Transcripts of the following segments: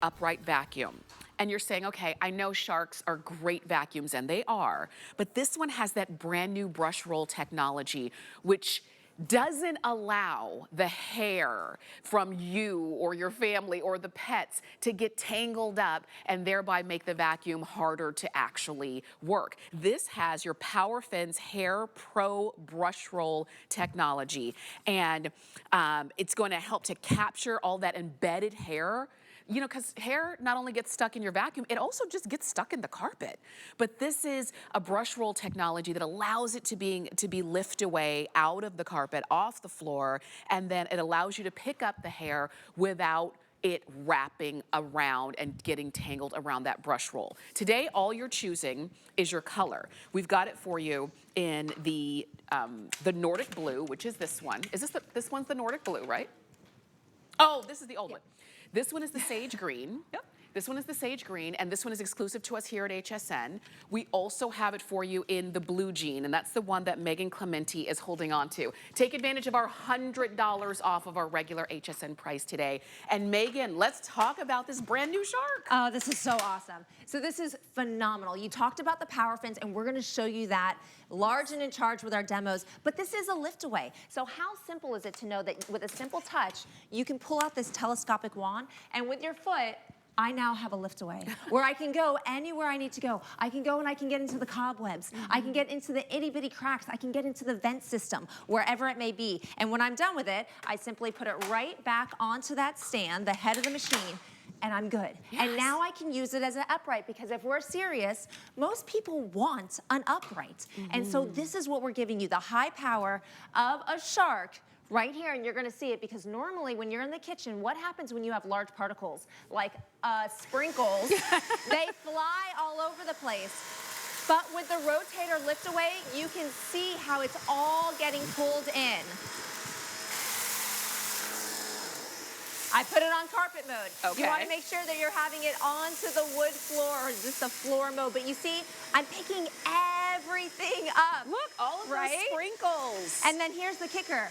Upright vacuum. And you're saying, okay, I know Sharks are great vacuums, and they are, but this one has that brand new brush roll technology, which doesn't allow the hair from you or your family or the pets to get tangled up and thereby make the vacuum harder to actually work. This has your PowerFins HairPro brush roll technology, and it's going to help to capture all that embedded hair. You know, because hair not only gets stuck in your vacuum, it also just gets stuck in the carpet. But this is a brush roll technology that allows it to be lift away out of the carpet, off the floor, and then it allows you to pick up the hair without it wrapping around and getting tangled around that brush roll. Today, all you're choosing is your color. We've got it for you in the Nordic blue, which is this one. Is this one's the Nordic blue, right? Oh, this is the old one. This one is the sage green. Yep. This one is the sage green, and this one is exclusive to us here at HSN. We also have it for you in the blue jean, and that's the one that Megan Clementi is holding on to. Take advantage of our $100 off of our regular HSN price today. And Megan, let's talk about this brand new Shark. Oh, this is so awesome. So this is phenomenal. You talked about the PowerFins, and we're gonna show you that large and in charge with our demos, but this is a lift away. So how simple is it to know that with a simple touch, you can pull out this telescopic wand, and with your foot, I now have a lift away where I can go anywhere I need to go. I can go and I can get into the cobwebs. I can get into the itty bitty cracks. I can get into the vent system, wherever it may be. And when I'm done with it, I simply put it right back onto that stand, the head of the machine, and I'm good. Yes. And now I can use it as an upright, because if we're serious, most people want an upright. And so this is what we're giving you, the high power of a Shark right here, and you're gonna see it, because normally when you're in the kitchen, what happens when you have large particles like sprinkles? They fly all over the place. But with the rotator lift away, you can see how it's all getting pulled in. I put it on carpet mode. Okay. You want to make sure that you're having it onto the wood floor or just the floor mode. But you see, I'm picking everything up. Look, all of those sprinkles. And then here's the kicker.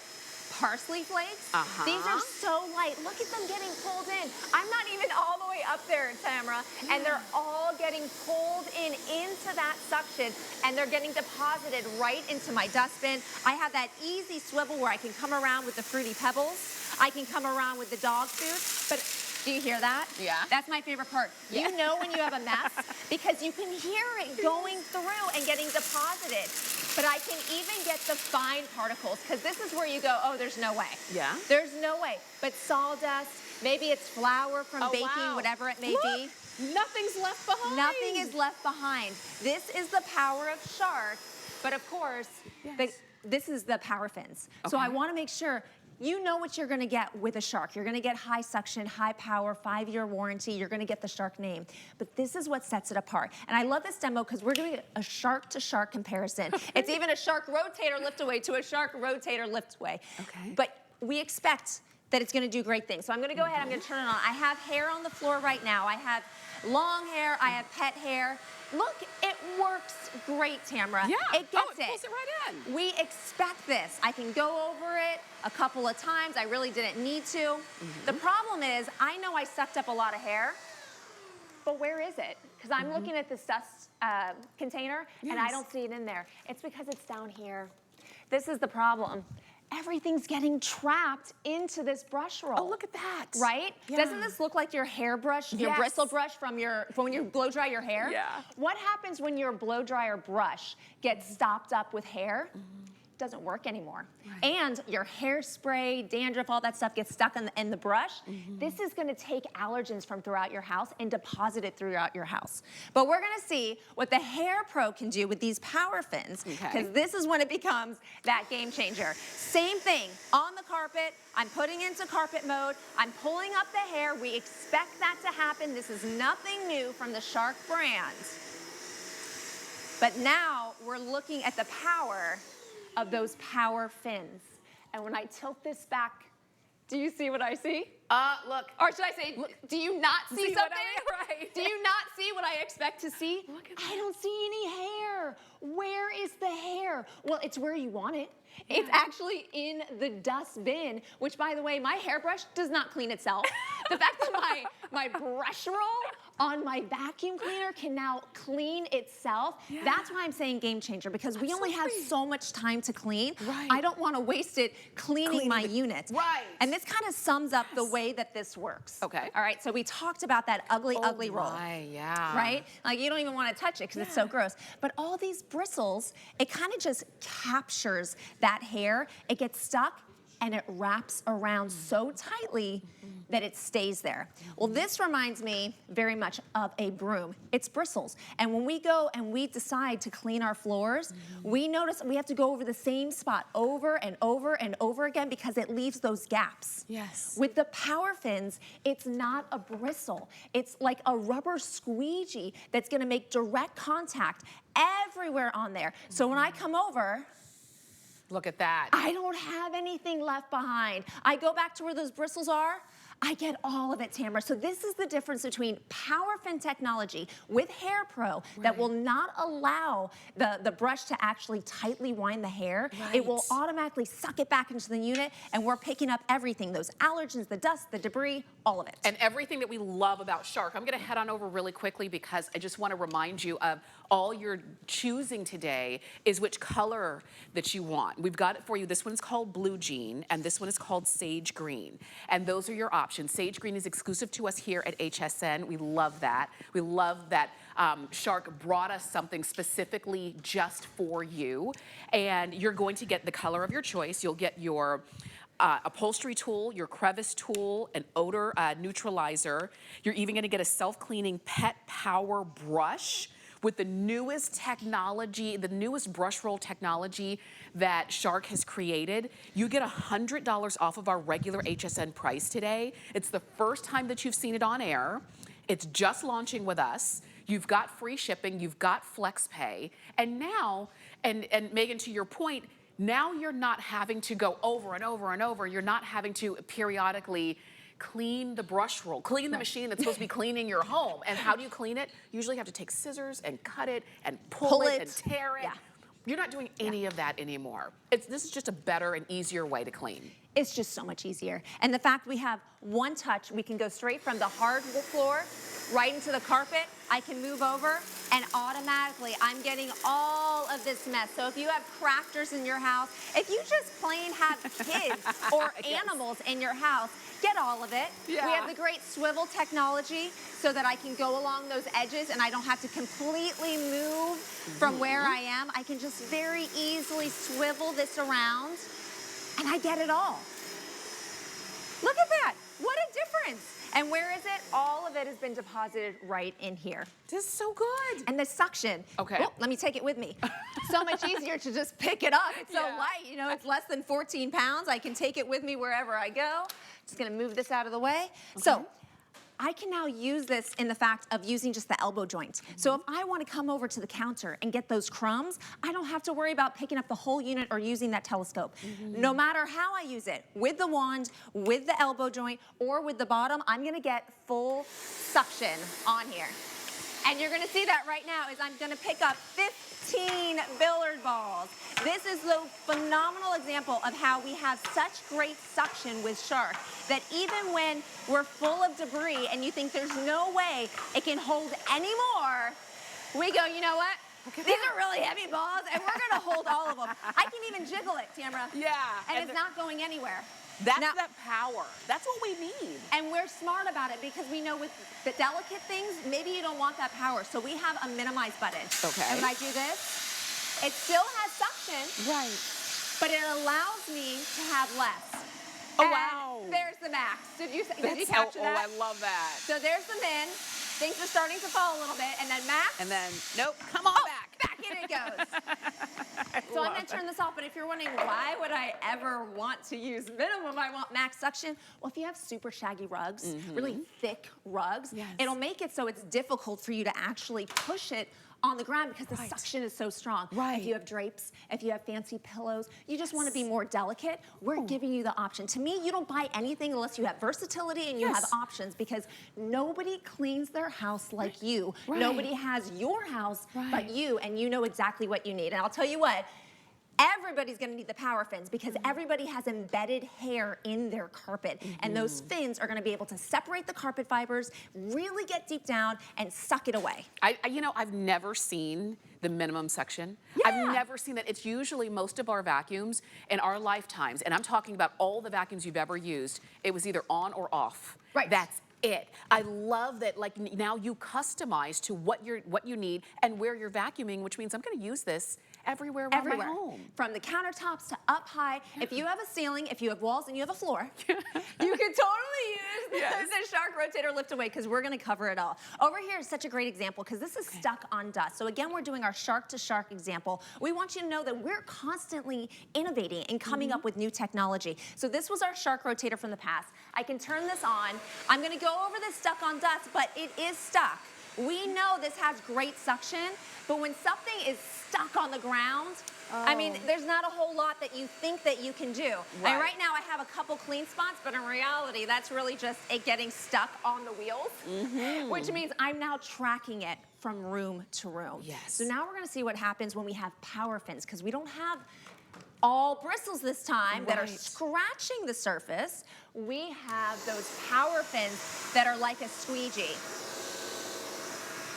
Parsley flakes. These are so light. Look at them getting pulled in. I'm not even all the way up there, Tamara, and they're all getting pulled into that suction, and they're getting deposited right into my dustbin. I have that easy swivel where I can come around with the Fruity Pebbles. I can come around with the dog food, but do you hear that? Yeah. That's my favorite part. Yeah. You know when you have a mess because you can hear it going through and getting deposited. But I can even get the fine particles, because this is where you go, oh, there's no way. Yeah. There's no way. But sawdust, maybe it's flour from baking, whatever it may be. Nothing's left behind. Nothing is left behind. This is the power of Shark, but of course, this is the PowerFins. Okay. So I want to make sure you know what you're gonna get with a Shark. You're gonna get high suction, high power, 5-year warranty. You're gonna get the Shark name. But this is what sets it apart. And I love this demo because we're doing a Shark to Shark comparison. It's even a Shark rotator lift away to a Shark rotator lift away. Okay. But we expect that it's gonna do great things. So I'm gonna go ahead, I'm gonna turn it on. I have hair on the floor right now. I have long hair, I have pet hair. Look, it works great, Tamara. Yeah. It gets it pulls it right in. We expect this. I can go over it a couple of times. I really didn't need to. The problem is, I know I sucked up a lot of hair, but where is it? Because I'm looking at this dust container, and I don't see it in there. It's because it's down here. This is the problem. Everything's getting trapped into this brush roll. Oh, look at that. Right? Yeah. Doesn't this look like your hairbrush, your bristle brush from when you blow dry your hair? Yeah. What happens when your blow dryer brush gets stopped up with hair? Doesn't work anymore. Right. And your hairspray, dandruff, all that stuff gets stuck in the brush. This is gonna take allergens from throughout your house and deposit it throughout your house. But we're gonna see what the HairPro can do with these PowerFins, because this is when it becomes that game changer. Same thing, on the carpet, I'm putting into carpet mode, I'm pulling up the hair, we expect that to happen. This is nothing new from the Shark brand. But now we're looking at the power of those PowerFins. And when I tilt this back, do you see what I see? Look. Or should I say, do you not see something? Right. Do you not see what I expect to see? Look at I don't see any hair. Where is the hair? Well, it's where you want it. Yeah. It's actually in the dustbin, which, by the way, my hairbrush does not clean itself. The fact that my brush roll on my vacuum cleaner can now clean itself. Yeah. That's why I'm saying game changer, because we only have so much time to clean. Right. I don't want to waste it cleaning my unit. Right. And this kind of sums up the way that this works. Okay. All right, so we talked about that ugly roll. Right, yeah. Right? Like you don't even want to touch it because it's so gross. But all these bristles, it kind of just captures that hair. It gets stuck and it wraps around so tightly that it stays there. Well, this reminds me very much of a broom. It's bristles. And when we go and we decide to clean our floors, we notice we have to go over the same spot over and over and over again because it leaves those gaps. Yes. With the PowerFins, it's not a bristle. It's like a rubber squeegee that's gonna make direct contact everywhere on there. So when I come over, look at that. I don't have anything left behind. I go back to where those bristles are, I get all of it, Tamara. So this is the difference between PowerFin technology with HairPro that will not allow the brush to actually tightly wind the hair. Right. It will automatically suck it back into the unit, and we're picking up everything, those allergens, the dust, the debris, all of it. And everything that we love about Shark. I'm gonna head on over really quickly because I just wanna remind you of all you're choosing today is which color that you want. We've got it for you. This one's called Blue Jean, and this one is called Sage Green. And those are your options. Sage Green is exclusive to us here at HSN. We love that. We love that Shark brought us something specifically just for you. And you're going to get the color of your choice. You'll get your upholstery tool, your crevice tool, an odor neutralizer. You're even gonna get a self-cleaning pet power brush with the newest technology, the newest brush roll technology that Shark has created. You get $100 off of our regular HSN price today. It's the first time that you've seen it on air. It's just launching with us. You've got free shipping, you've got flex pay, and now, and Megan, to your point, now you're not having to go over and over and over. You're not having to periodically clean the brush roll, clean the machine that's supposed to be cleaning your home. And how do you clean it? You usually have to take scissors and cut it and pull it and tear it. Yeah. You're not doing any of that anymore. This is just a better and easier way to clean. It's just so much easier. And the fact we have one touch, we can go straight from the hardwood floor right into the carpet. I can move over and automatically I'm getting all of this mess. So if you have crafters in your house, if you just plain have kids or animals in your house, get all of it. Yeah. We have the great swivel technology so that I can go along those edges and I don't have to completely move from where I am. I can just very easily swivel this around and I get it all. Look at that. What a difference. And where is it? All of it has been deposited right in here. This is so good. And the suction. Okay. Oh, let me take it with me. So much easier to just pick it up. It's so Yeah. light, you know, it's less than 14 pounds. I can take it with me wherever I go. Just gonna move this out of the way. Okay. So I can now use this in the fact of using just the elbow joint. So if I want to come over to the counter and get those crumbs, I don't have to worry about picking up the whole unit or using that telescope. No matter how I use it, with the wand, with the elbow joint, or with the bottom, I'm going to get full suction on here. And you're going to see that right now is I'm going to pick up 15 billiard balls. This is the phenomenal example of how we have such great suction with Shark that even when we're full of debris and you think there's no way it can hold any more, we go, you know what? These are really heavy balls and we're going to hold all of them. I can even jiggle it, Tamara. Yeah. And it's not going anywhere. That's Now- that power. That's what we need. And we're smart about it because we know with the delicate things, maybe you don't want that power. So we have a minimize button. Okay. And when I do this, it still has suction, Right. but it allows me to have less. Oh, And wow. there's the max. Did you That's capture so, that? Oh, I love that. So there's the min. Things are starting to fall a little bit. And then max. And then, nope, come on back. Back in it goes. So I'm going to turn this off, but if you're wondering why would I ever want to use minimum, I want max suction. Well, if you have super shaggy rugs, really thick rugs, Yes. it'll make it so it's difficult for you to actually push it on the ground because the Right. suction is so strong. Right. If you have drapes, if you have fancy pillows, you just want to be more delicate, we're giving you the option. To me, you don't buy anything unless you have versatility and you have Yes. options because nobody cleans their house like you. Right. Nobody has your house but Right. you, and you know exactly what you need. And I'll tell you what, Everybody's gonna need the PowerFins because everybody has embedded hair in their carpet. And those fins are gonna be able to separate the carpet fibers, really get deep down and suck it away. You know, I've never seen the minimum section. Yeah. I've never seen that. It's usually most of our vacuums in our lifetimes, and I'm talking about all the vacuums you've ever used, it was either on or off. Right. That's it. I love that, like, now you customize to what you need and where you're vacuuming, which means I'm gonna use this everywhere around my home. From the countertops to up high. If you have a ceiling, if you have walls, and you have a floor, you can totally use the Shark Rotator LiftAway because we're gonna cover it all. Over here is such a great example because this is stuck on dust. So again, we're doing our shark to shark example. We want you to know that we're constantly innovating and coming up with new technology. So this was our Shark Rotator from the past. I can turn this on. I'm gonna go over this stuck on dust, but it is stuck. We know this has great suction, but when something is stuck on the ground, I mean, there's not a whole lot that you think that you can do. And right now I have a couple clean spots, but in reality, that's really just it getting stuck on the wheels, which means I'm now tracking it from room to room. Yes. So now we're gonna see what happens when we have PowerFins, because we don't have all bristles this time that are scratching the surface. We have those PowerFins that are like a squeegee.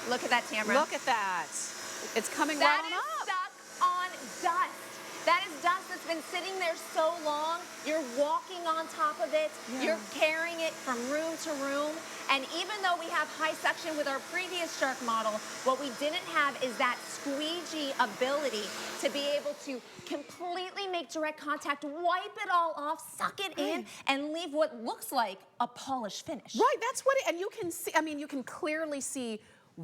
Look at that, Tamara. Look at that. It's coming right on up. That is stuck on dust. That is dust that's been sitting there so long. You're walking on top of it. You're carrying it from room to room. And even though we have high suction with our previous Shark model, what we didn't have is that squeegee ability to be able to completely make direct contact, wipe it all off, suck it in, and leave what looks like a polished finish. Right, that's what and you can see, I mean, you can clearly see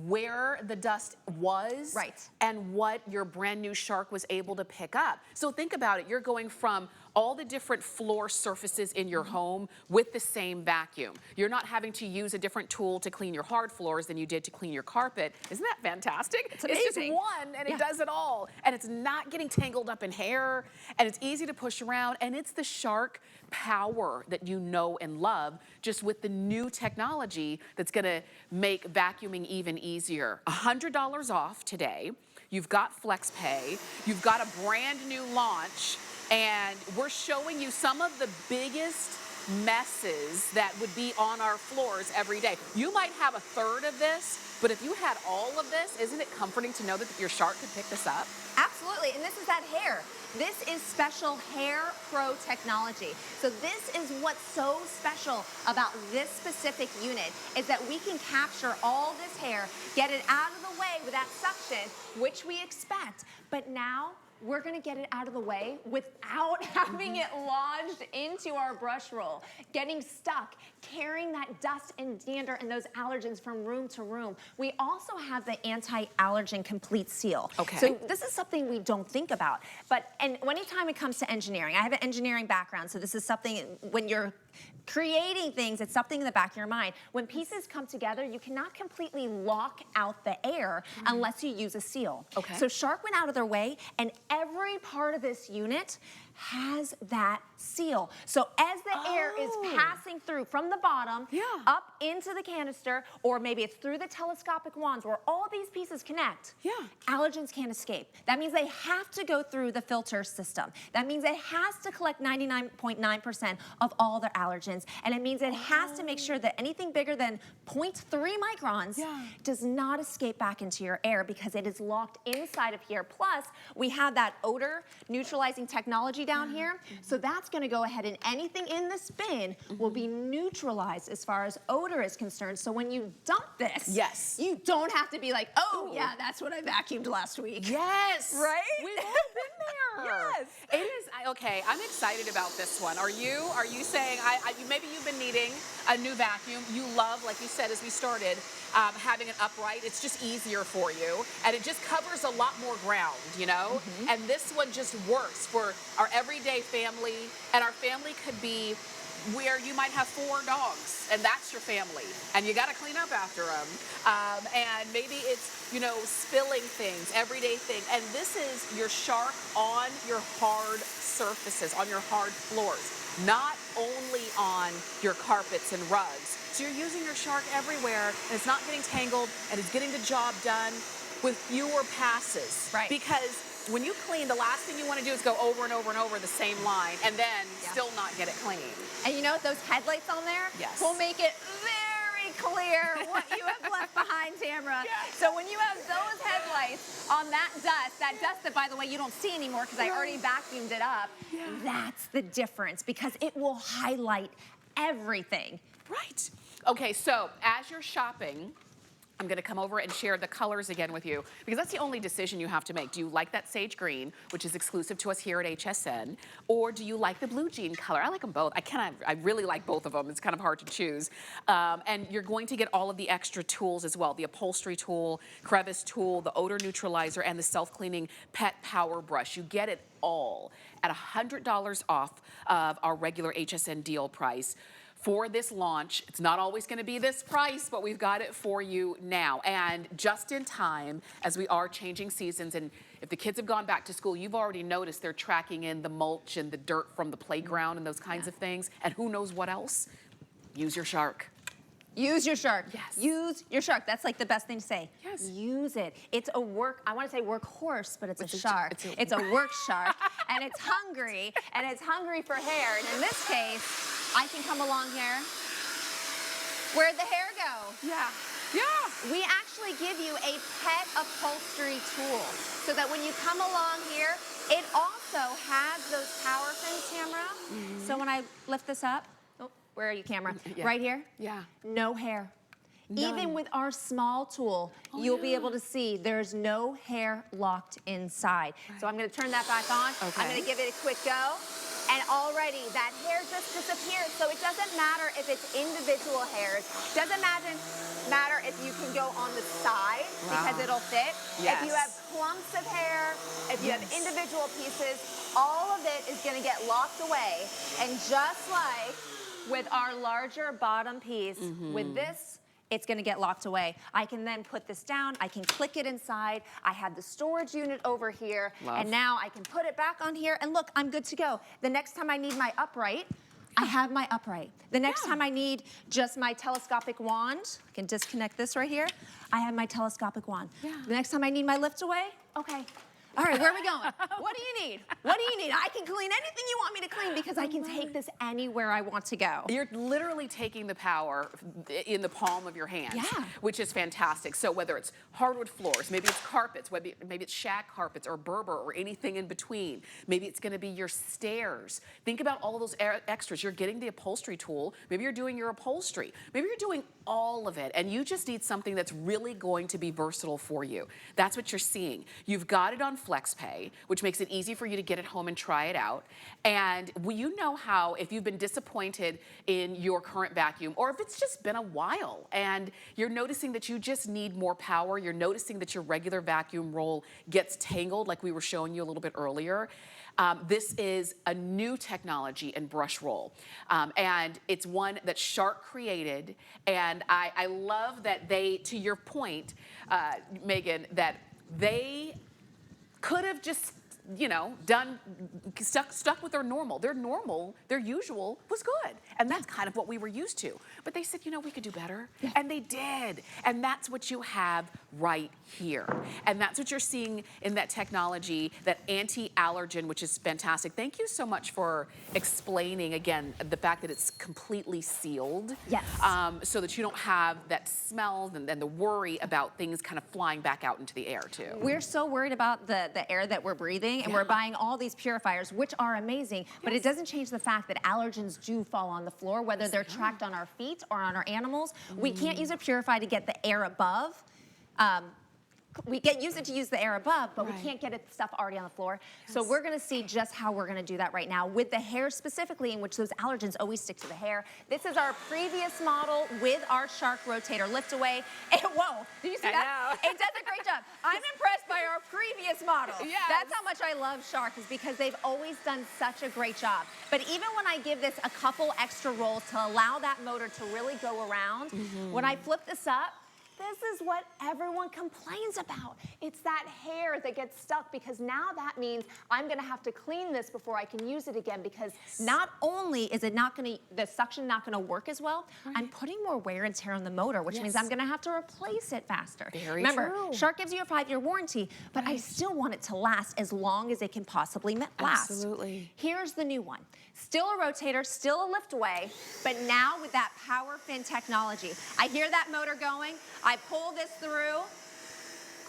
where the dust was and what your brand new Shark was able to pick up. So think about it, you're going from all the different floor surfaces in your home with the same vacuum. You're not having to use a different tool to clean your hard floors than you did to clean your carpet. Isn't that fantastic? It's amazing. It's just one and it does it all. And it's not getting tangled up in hair, and it's easy to push around, and it's the Shark power that you know and love, just with the new technology that's gonna make vacuuming even easier. $100 off today. You've got FlexPay. You've got a brand new launch, and we're showing you some of the biggest messes that would be on our floors every day. You might have a third of this, but if you had all of this, isn't it comforting to know that your Shark could pick this up? Absolutely, and this is that hair. This is special HairPro technology. So this is what's so special about this specific unit is that we can capture all this hair, get it out of the way with that suction, which we expect, but now we're gonna get it out of the way without having it lodged into our brush roll, getting stuck, carrying that dust and dander and those allergens from room to room. We also have the anti-allergen complete seal. Okay. So this is something we don't think about. And anytime it comes to engineering, I have an engineering background, so this is something when you're creating things, it's something in the back of your mind. When pieces come together, you cannot completely lock out the air unless you use a seal. Okay. So Shark went out of their way, and every part of this unit has that seal. So as the air is passing through from the bottom up into the canister, or maybe it's through the telescopic wands where all these pieces connect, allergens can't escape. That means they have to go through the filter system. That means it has to collect 99.9% of all their allergens, and it means it has to make sure that anything bigger than 0.3 microns does not escape back into your air because it is locked inside of here. Plus, we have that odor neutralizing technology down here, so that's going to go ahead and anything in this bin will be neutralized as far as odor is concerned. So when you dump this, you don't have to be like, oh yeah, that's what I vacuumed last week. Yes. Right? We've all been there. Yes. It is, okay, I'm excited about this one. Are you saying, maybe you've been needing a new vacuum. You love, like you said as we started, having an upright. It's just easier for you, and it just covers a lot more ground, you know? And this one just works for our everyday family, and our family could be where you might have 4 dogs, and that's your family, and you got to clean up after them. And maybe it's, you know, spilling things, everyday thing. And this is your Shark on your hard surfaces, on your hard floors, not only on your carpets and rugs. So you're using your Shark everywhere, and it's not getting tangled, and it's getting the job done with fewer passes. Right. Because when you clean, the last thing you want to do is go over and over and over the same line and then still not get it clean. And you know what, those headlights on there will make it very clear what you have left behind, Tamara. So when you have those headlights on that dust that, by the way, you don't see anymore because I already vacuumed it up, that's the difference because it will highlight everything. Right. Okay, so as you're shopping, I'm gonna come over and share the colors again with you because that's the only decision you have to make. Do you like that sage green, which is exclusive to us here at HSN, or do you like the blue jean color? I like them both. I really like both of them. It's kind of hard to choose. And you're going to get all of the extra tools as well, the upholstery tool, crevice tool, the odor neutralizer, and the self-cleaning pet power brush. You get it all at $100 off of our regular HSN deal price. For this launch, it's not always going to be this price, but we've got it for you now. And just in time, as we are changing seasons, and if the kids have gone back to school, you've already noticed they're tracking in the mulch and the dirt from the playground and those kinds of things. And who knows what else? Use your Shark. Use your Shark. Yes. Use your Shark. That's like the best thing to say. Yes. Use it. It's a I want to say workhorse, but it's a shark. It's a work shark, and it's hungry for hair. And in this case, I can come along here. Where'd the hair go? Yeah. We actually give you a pet upholstery tool so that when you come along here, it also has those PowerFins, Tamara. So when I lift this up, where are you, camera? Right here? Yeah. No hair. None. Even with our small tool, you'll be able to see there's no hair locked inside. So I'm gonna turn that back on. I'm gonna give it a quick go. And already that hair just disappeared. So it doesn't matter if it's individual hairs. Doesn't matter if you can go on the side because it'll fit. If you have clumps of hair, if you have individual pieces, all of it is gonna get locked away. And just like with our larger bottom piece, with this, it's gonna get locked away. I can then put this down, I can click it inside, I have the storage unit over here, and now I can put it back on here, and look, I'm good to go. The next time I need my upright, I have my upright. The next time I need just my telescopic wand, I can disconnect this right here, I have my telescopic wand. The next time I need my LiftAway, okay. All right, where are we going? What do you need? What do you need? I can clean anything you want me to clean because I can take this anywhere I want to go. You're literally taking the power in the palm of your hand, which is fantastic. So whether it's hardwood floors, maybe it's carpets, maybe it's shag carpets or Berber or anything in between. Maybe it's gonna be your stairs. Think about all of those extras. You're getting the upholstery tool. Maybe you're doing your upholstery. Maybe you're doing all of it and you just need something that's really going to be versatile for you. That's what you're seeing. You've got it on FlexPay, which makes it easy for you to get it home and try it out. And you know how if you've been disappointed in your current vacuum, or if it's just been a while and you're noticing that you just need more power, you're noticing that your regular vacuum roll gets tangled like we were showing you a little bit earlier, this is a new technology in Brushroll, and it's one that Shark created, and I love that they, to your point, Megan, that they could have just, you know, stuck with their normal. Their usual was good. And that's kind of what we were used to. But they said, you know, we could do better. And they did. And that's what you have right here. And that's what you're seeing in that technology, that anti-allergen, which is fantastic. Thank you so much for explaining, again, the fact that it's completely sealed. So that you don't have that smell and the worry about things kind of flying back out into the air, too. We're so worried about the air that we're breathing, and we're buying all these purifiers, which are amazing, but it doesn't change the fact that allergens do fall on the floor, whether they're tracked on our feet or on our animals. We can't use a purifier to get the air above. We use it to use the air above, but we can't get stuff already on the floor. So we're gonna see just how we're gonna do that right now with the hair specifically, in which those allergens always stick to the hair. This is our previous model with our Shark Rotator LiftAway. Whoa, did you see that? It does a great job. I'm impressed by our previous model. That's how much I love Shark, is because they've always done such a great job. But even when I give this a couple extra rolls to allow that motor to really go around, when I flip this up, This is what everyone complains about. It's that hair that gets stuck, because now that means I'm gonna have to clean this before I can use it again, because not only is it not gonna, the suction not gonna work as well, I'm putting more wear and tear on the motor, which means I'm gonna have to replace it faster. Remember, Shark gives you a 5-year warranty, but I still want it to last as long as it can possibly last. Absolutely. Here's the new one. Still a rotator, still a LiftAway, but now with that PowerFin technology. I hear that motor going, I pull this through.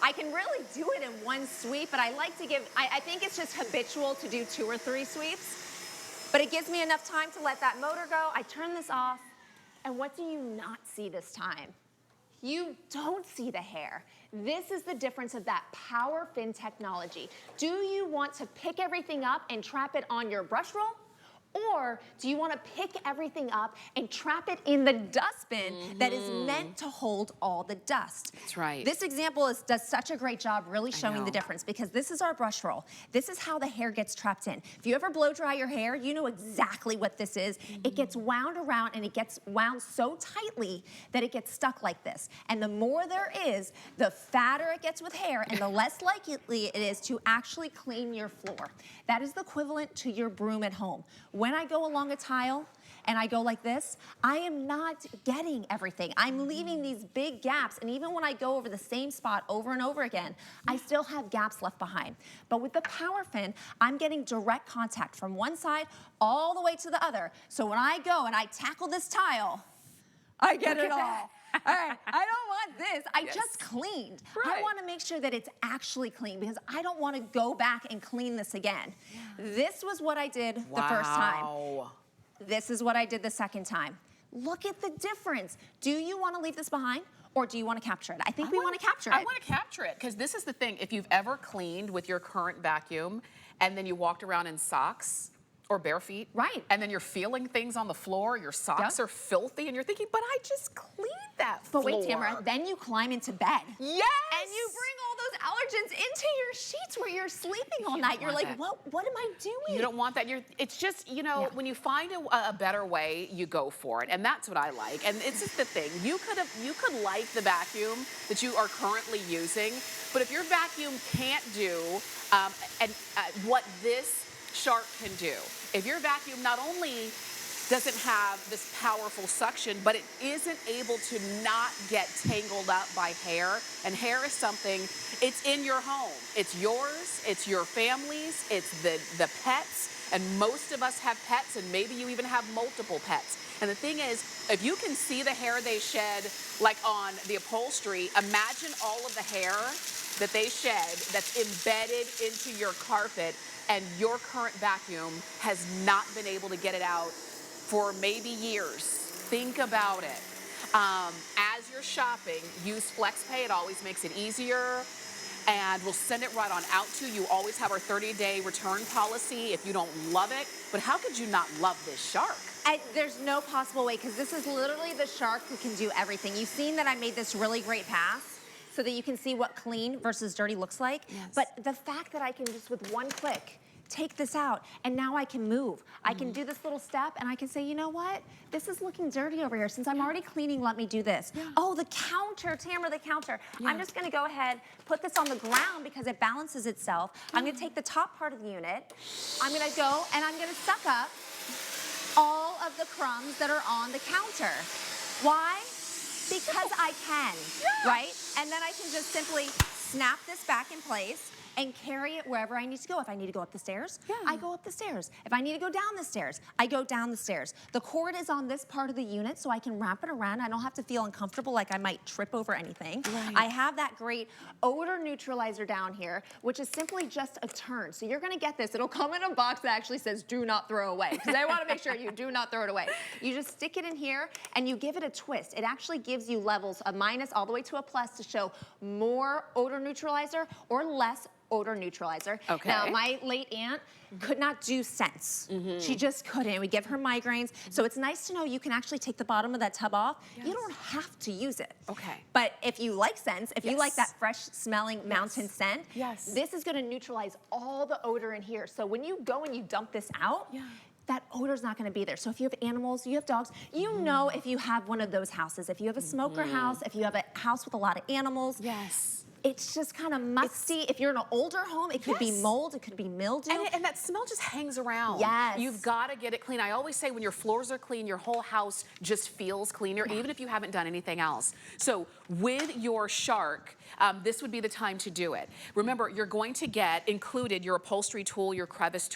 I can really do it in one sweep, but I like to give, I think it's just habitual to do 2 or 3 sweeps, but it gives me enough time to let that motor go. I turn this off, and what do you not see this time? You don't see the hair. This is the difference of that PowerFin technology. Do you want to pick everything up and trap it on your brush roll? Or do you want to pick everything up and trap it in the dustbin that is meant to hold all the dust? That's right. This example does such a great job really showing the difference, because this is our brush roll. This is how the hair gets trapped in. If you ever blow dry your hair, you know exactly what this is. It gets wound around, and it gets wound so tightly that it gets stuck like this. And the more there is, the fatter it gets with hair, and the less likely it is to actually clean your floor. That is the equivalent to your broom at home. When I go along a tile and I go like this, I am not getting everything. I'm leaving these big gaps, and even when I go over the same spot over and over again, I still have gaps left behind. But with the PowerFin, I'm getting direct contact from one side all the way to the other. So when I go and I tackle this tile, I get it all. All right, I don't want this. I just cleaned. I want to make sure that it's actually clean, because I don't want to go back and clean this again. This was what I did the first time. This is what I did the second time. Look at the difference. Do you want to leave this behind, or do you want to capture it? I think we want to capture it. I want to capture it, because this is the thing. If you've ever cleaned with your current vacuum and then you walked around in socks or bare feet, and then you're feeling things on the floor, your socks are filthy, and you're thinking, but I just cleaned that floor. But wait, Tamara, then you climb into bed. Yes! And you bring all those allergens into your sheets where you're sleeping all night. You're like, what am I doing? You don't want that. It's just, you know, when you find a better way, you go for it. And that's what I like. And it's just the thing. You could like the vacuum that you are currently using, but if your vacuum can't do what this Shark can do, if your vacuum not only doesn't have this powerful suction, but it isn't able to not get tangled up by hair, and hair is something, it's in your home. It's yours, it's your family's, it's the pets, and most of us have pets, and maybe you even have multiple pets. And the thing is, if you can see the hair they shed, like on the upholstery, imagine all of the hair that they shed that's embedded into your carpet, and your current vacuum has not been able to get it out for maybe years. Think about it. As you're shopping, use FlexPay. It always makes it easier, and we'll send it right on out to you. You always have our 30-day return policy if you don't love it. But how could you not love this Shark? There's no possible way, because this is literally the Shark who can do everything. You've seen that I made this really great pass so that you can see what clean versus dirty looks like. But the fact that I can just, with one click, take this out, and now I can move. I can do this little step, and I can say, you know what? This is looking dirty over here. Since I'm already cleaning, let me do this. Oh, the counter, Tamara, the counter. I'm just gonna go ahead, put this on the ground because it balances itself. I'm gonna take the top part of the unit. I'm gonna go, and I'm gonna suck up all of the crumbs that are on the counter. Why? Because I can, right? And then I can just simply snap this back in place and carry it wherever I need to go. If I need to go up the stairs, I go up the stairs. If I need to go down the stairs, I go down the stairs. The cord is on this part of the unit, so I can wrap it around. I don't have to feel uncomfortable like I might trip over anything. I have that great odor neutralizer down here, which is simply just a turn. So you're gonna get this. It'll come in a box that actually says, do not throw away, because I wanna make sure you do not throw it away. You just stick it in here, and you give it a twist. It actually gives you levels, a minus all the way to a plus, to show more odor neutralizer or less odor neutralizer. Now, my late aunt could not do scents. She just couldn't. We give her migraines. So it's nice to know you can actually take the bottom of that tub off. You don't have to use it. But if you like scents, if you like that fresh smelling mountain scent, this is gonna neutralize all the odor in here. So when you go and you dump this out, that odor's not gonna be there. So if you have animals, you have dogs, you know if you have one of those houses, if you have a smoker house, if you have a house with a lot of animals, Yes. it's just kind of musty. If you're in an older home, it could be mold, it could be mildew. And that smell just hangs around. Yes. You've got to get it clean. I always say when your floors are clean, your whole house just feels cleaner, even if you haven't done anything else. So with your Shark, this would be the time to do it. Remember, you're going to get included your upholstery tool, your crevice tool,